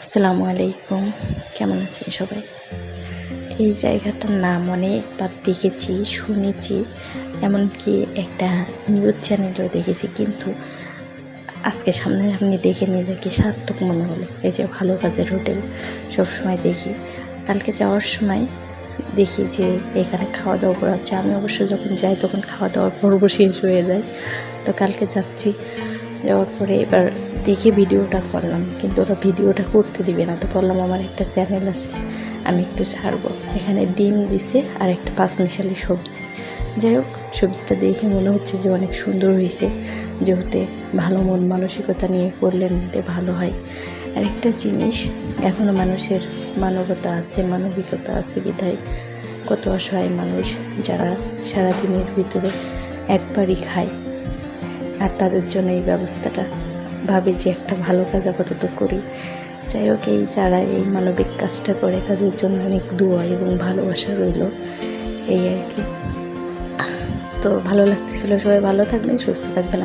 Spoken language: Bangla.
আসসালামু আলাইকুম, কেমন আছেন সবাই? এই জায়গাটার নাম অনেকবার দেখেছি, শুনেছি, এমনকি একটা নিউজ চ্যানেলেও দেখেছি, কিন্তু আজকে সামনাসামনি দেখে নিজেকে সার্থক মনে হলো। এই যে ভালো কাজের হোটেল সবসময় দেখি, কালকে যাওয়ার সময় দেখি যে এখানে খাওয়া দাওয়া করা হচ্ছে। আমি অবশ্য যখন যাই তখন খাওয়া দাওয়ার পর্ব শেষ হয়ে যায়। তো কালকে যাচ্ছি, যাওয়ার পরে এবার দেখে ভিডিওটা করলাম, কিন্তু ওরা ভিডিওটা করতে দিবে না। তো বললাম আমার একটা চ্যানেল আছে, আমি একটু ছাড়বো। এখানে ডিম দিছে আর একটা পাঁচমিশালি সবজি। যাই হোক, সবজিটা দেখে মনে হচ্ছে যে অনেক সুন্দর হয়েছে, যেহেতু ভালো মন মানসিকতা নিয়ে করলে এমনিতে ভালো হয়। আর একটা জিনিস, এখনও মানুষের মানবতা আছে, মানবিকতা আছে বিধায় কত অসহায় মানুষ যারা সারাদিনের ভিতরে একবারই খায়, আর তাদের জন্য এই ব্যবস্থাটা ভাবি যে একটা ভালো কাজ আপাতত করি। যাই হোক, এই যারা এই মানবিক কাজটা করে তাদের জন্য অনেক দোয়া এবং ভালোবাসা রইল, এই আর কি। তো ভালো লাগতেছিল। সবাই ভালো থাকবেন, সুস্থ থাকবেন।